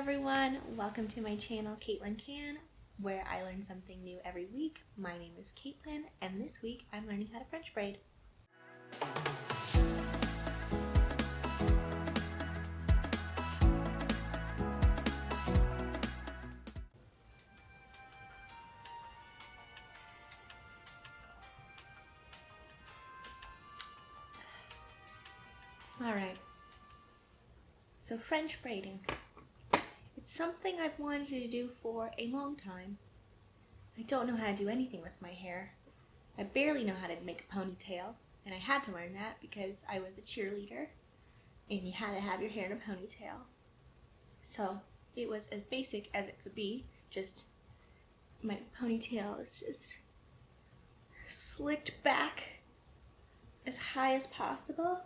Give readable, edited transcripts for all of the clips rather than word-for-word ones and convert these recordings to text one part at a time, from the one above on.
everyone, welcome to my channel Caitlin Can, where I learn something new every week. My name is Caitlin, and this week I'm learning how to French braid. Alright, so French braiding. It's something I've wanted to do for a long time. I don't know how to do anything with my hair. I barely know how to make a ponytail, and I had to learn that because I was a cheerleader, and you had to have your hair in a ponytail. So it was as basic as it could be, just my ponytail is just slicked back as high as possible,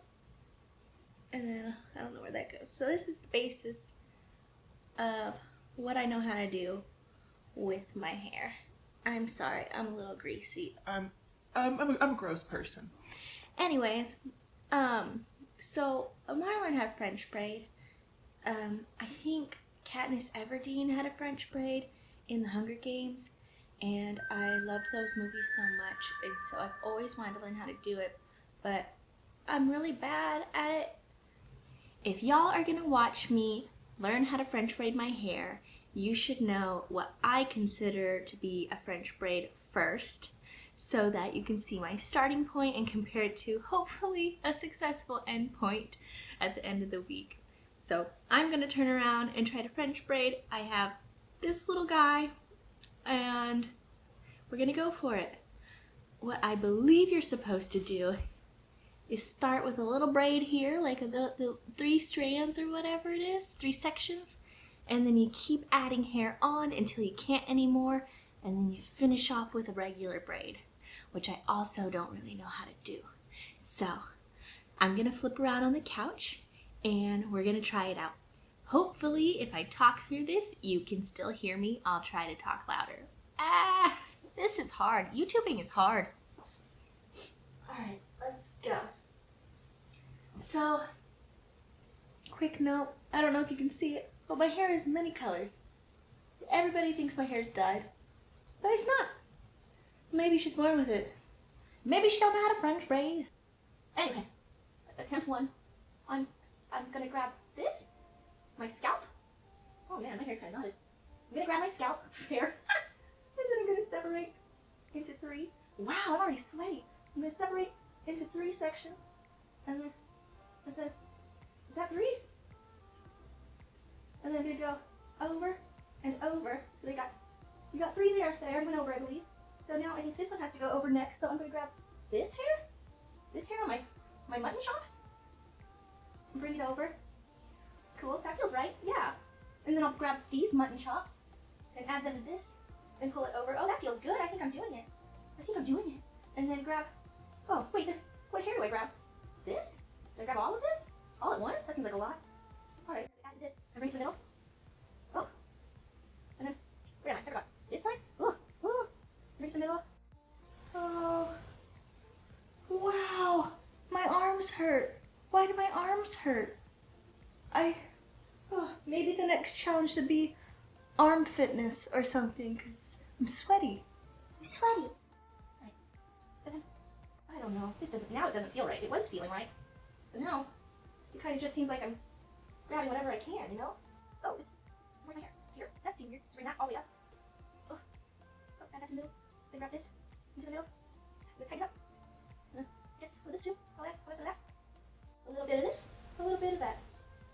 and then I don't know where that goes. So this is the basis of what I know how to do with my hair. I'm sorry, I'm a little greasy. I'm a gross person. Anyways, so I want to learn how to French braid. I think Katniss Everdeen had a French braid in the Hunger Games, and I loved those movies so much, and so I've always wanted to learn how to do it, but I'm really bad at it. If y'all are gonna watch me learn how to French braid my hair, you should know what I consider to be a French braid first, so that you can see my starting point and compare it to hopefully a successful end point at the end of the week. So I'm gonna turn around and try to French braid. I have this little guy and we're gonna go for it. What I believe you're supposed to do is start with a little braid here, like the 3 strands or whatever it is, 3 sections, and then you keep adding hair on until you can't anymore, and then you finish off with a regular braid, which I also don't really know how to do. So I'm gonna flip around on the couch and we're gonna try it out. Hopefully, if I talk through this, you can still hear me. I'll try to talk louder. This is hard. YouTubing is hard. Alright, let's go. So, quick note, I don't know if you can see it, but my hair is many colors. Everybody thinks my hair's dyed, but it's not. Maybe she's born with it. Maybe she don't know how to French braid. Anyways, attempt 1. I'm gonna grab this, my scalp. Oh man, my hair's kind of knotted. I'm gonna grab my scalp hair, and then I'm gonna separate into 3. Wow, I'm already sweaty. I'm gonna separate into 3 sections, and then, is that 3? And then I'm gonna go over and over. So you got 3 there that I already went over, I believe. So now I think this one has to go over next. So I'm gonna grab this hair on my mutton chops, and bring it over. Cool, that feels right, yeah. And then I'll grab these mutton chops and add them to this and pull it over. Oh, that feels good. I think I'm doing it. And then grab, oh wait, what hair do I grab? This? Do I grab all of this? All at once? That seems like a lot. Alright, add this and bring it to the middle. Oh. And then, where am I? I forgot. This side? Oh. Bring it to the middle. Oh. Wow. My arms hurt. Why do my arms hurt? Maybe the next challenge should be arm fitness or something, because I'm sweaty. Right. And then, I don't know. Now it doesn't feel right. It was feeling right. But now, it kind of just seems like I'm grabbing whatever I can, you know? Oh, where's my hair? Here. That's easier. Bring that all the way up. Oh, add that to the middle. Then grab this into the middle. Tighten up. Yes, so this too. All that, that. A little bit of this. A little bit of that.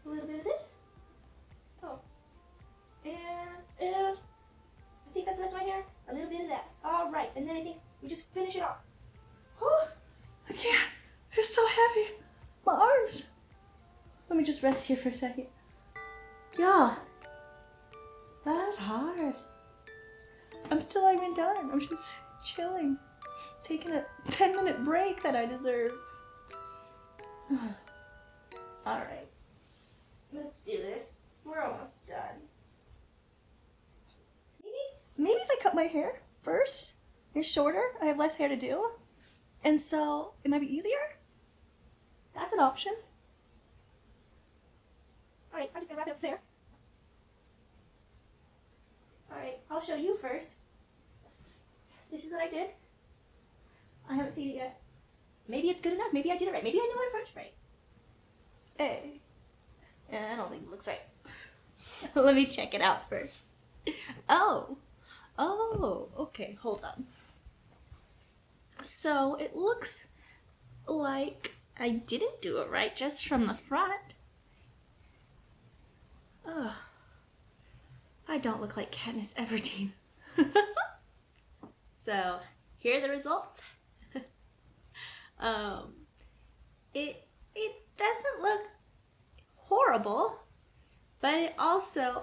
A little bit of this. Oh. And I think that's the rest of my hair. A little bit of that. Alright, and then I think we just finish it off. Oh, I can't. It's so heavy. My arms. Let me just rest here for a second. Yeah. That's hard. I'm still not even done. I'm just chilling. Taking a 10-minute break that I deserve. Alright. Let's do this. We're almost done. Maybe if I cut my hair first, it's shorter, I have less hair to do, and so it might be easier. That's an option. Alright, I'm just gonna wrap it up there. show you first. This is what I did. I haven't seen it yet. Maybe it's good enough. Maybe I did it right. Maybe I know how to French braid. Hey. I don't think it looks right. Let me check it out first. Oh, okay, hold on. So it looks like I didn't do it right just from the front. Ugh. I don't look like Katniss Everdeen. So here are the results. It doesn't look horrible, but I also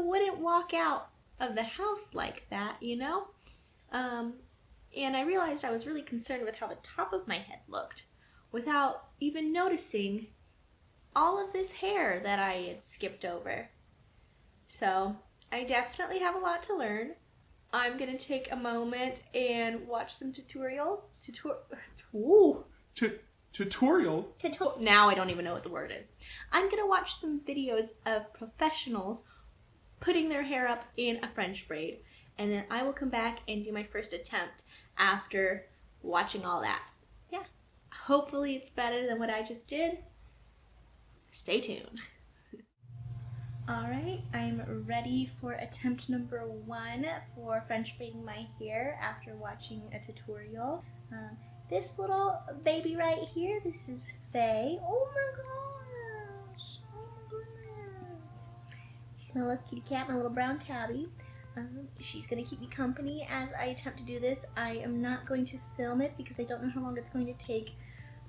wouldn't walk out of the house like that, you know? And I realized I was really concerned with how the top of my head looked without even noticing all of this hair that I had skipped over. So I definitely have a lot to learn. I'm gonna take a moment and watch some tutorials. Tutorial? Now I don't even know what the word is. I'm gonna watch some videos of professionals putting their hair up in a French braid, and then I will come back and do my first attempt after watching all that. Yeah, hopefully it's better than what I just did. Stay tuned. Alright, I'm ready for attempt number 1 for French braiding my hair after watching a tutorial. This little baby right here, this is Faye. Oh my gosh! Oh my goodness! She's my little kitty cat, my little brown tabby. She's going to keep me company as I attempt to do this. I am not going to film it because I don't know how long it's going to take.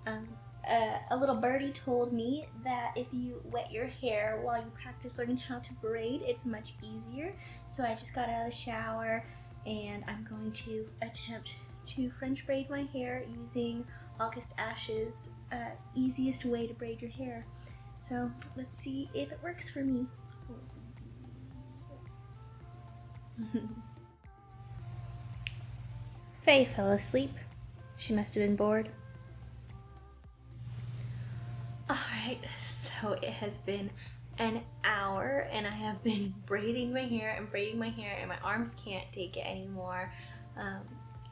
A little birdie told me that if you wet your hair while you practice learning how to braid, it's much easier. So I just got out of the shower and I'm going to attempt to French braid my hair using augustashes, easiest way to braid your hair. So let's see if it works for me. Faye fell asleep. She must have been bored. Alright, so it has been an hour and I have been braiding my hair and my arms can't take it anymore.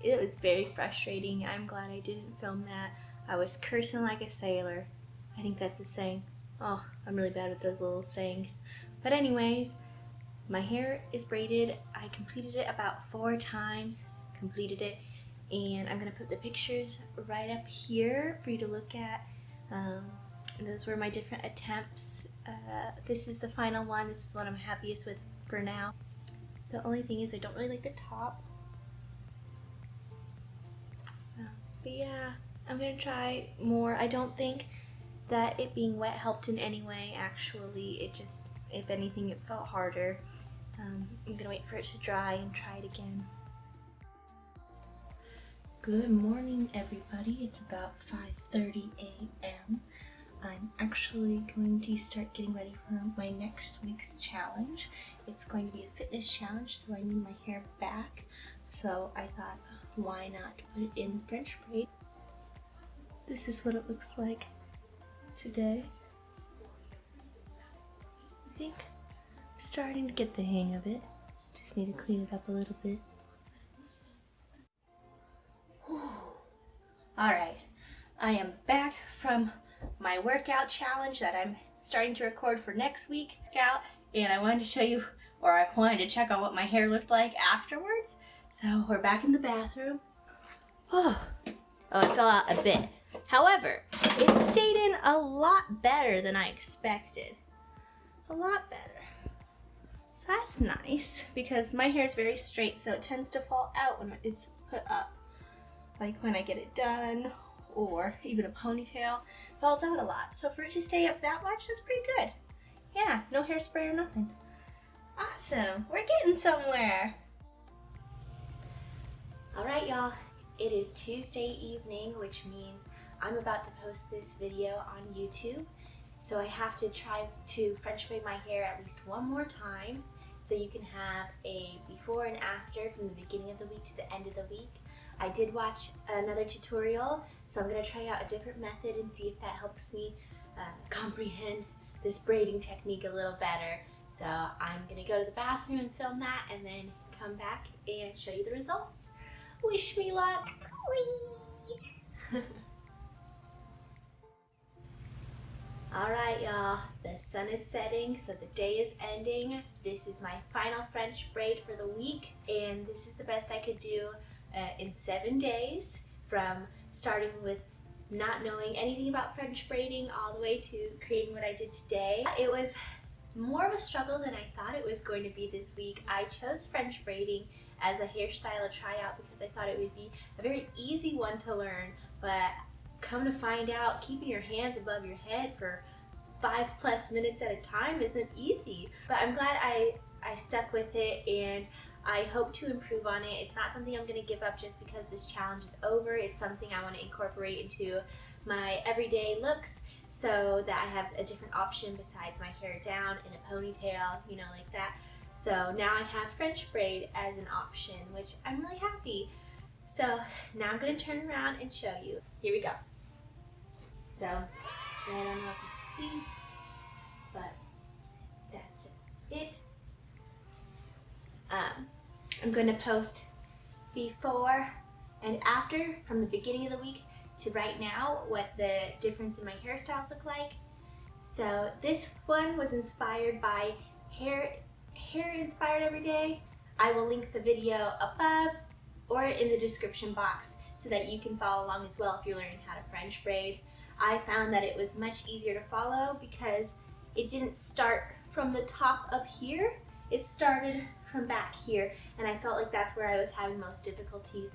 It was very frustrating. I'm glad I didn't film that. I was cursing like a sailor. I think that's a saying. Oh, I'm really bad with those little sayings. But anyways, my hair is braided. I completed it about 4 times, and I'm gonna put the pictures right up here for you to look at. Those were my different attempts. This is the final one. This is what I'm happiest with for now. The only thing is I don't really like the top. But yeah, I'm gonna try more. I don't think that it being wet helped in any way. Actually, it just, if anything, it felt harder. I'm gonna wait for it to dry and try it again. Good morning, everybody. It's about 5:30 a.m. I'm actually going to start getting ready for my next week's challenge. It's going to be a fitness challenge, so I need my hair back. So I thought, why not put it in French braid? This is what it looks like today. I think I'm starting to get the hang of it. Just need to clean it up a little bit. Alright, I am back from my workout challenge that I'm starting to record for next week. And I wanted to show you, or I wanted to check on what my hair looked like afterwards. So we're back in the bathroom. Oh, it fell out a bit. However, it stayed in a lot better than I expected. A lot better. So that's nice because my hair is very straight, so it tends to fall out when it's put up. Like when I get it done, or even a ponytail, falls out a lot. So for it to stay up that much, that's pretty good. Yeah, no hairspray or nothing. Awesome, we're getting somewhere. All right, y'all, it is Tuesday evening, which means I'm about to post this video on YouTube. So I have to try to French braid my hair at least one more time so you can have a before and after from the beginning of the week to the end of the week. I did watch another tutorial, so I'm gonna try out a different method and see if that helps me comprehend this braiding technique a little better. So I'm gonna go to the bathroom and film that and then come back and show you the results. Wish me luck, please. Alright y'all, the sun is setting, so the day is ending. This is my final French braid for the week, and this is the best I could do in 7 days, from starting with not knowing anything about French braiding all the way to creating what I did today. It was more of a struggle than I thought it was going to be this week. I chose French braiding as a hairstyle to try out because I thought it would be a very easy one to learn, but come to find out, keeping your hands above your head for 5+ minutes at a time isn't easy. But I'm glad I stuck with it, and I hope to improve on it. It's not something I'm going to give up just because this challenge is over. It's something I want to incorporate into my everyday looks so that I have a different option besides my hair down in a ponytail, you know, like that. So now I have French braid as an option, which I'm really happy. So now I'm going to turn around and show you. Here we go. So, I don't know if you can see, but that's it. I'm going to post before and after from the beginning of the week to right now what the difference in my hairstyles look like. So this one was inspired by Hair Inspired Every Day. I will link the video above or in the description box so that you can follow along as well if you're learning how to French braid. I found that it was much easier to follow because it didn't start from the top up here. It started from back here, and I felt like that's where I was having most difficulties.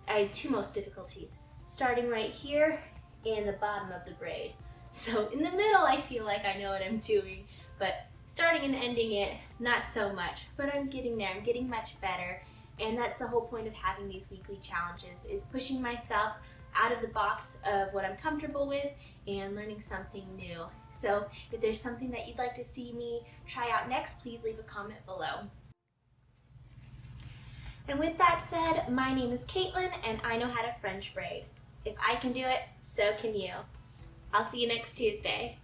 I had two most difficulties, starting right here and the bottom of the braid. So in the middle, I feel like I know what I'm doing, but starting and ending it, not so much. But I'm getting there, I'm getting much better, and that's the whole point of having these weekly challenges, is pushing myself out of the box of what I'm comfortable with and learning something new. So if there's something that you'd like to see me try out next, please leave a comment below. And with that said, my name is Caitlin and I know how to French braid. If I can do it, so can you. I'll see you next Tuesday.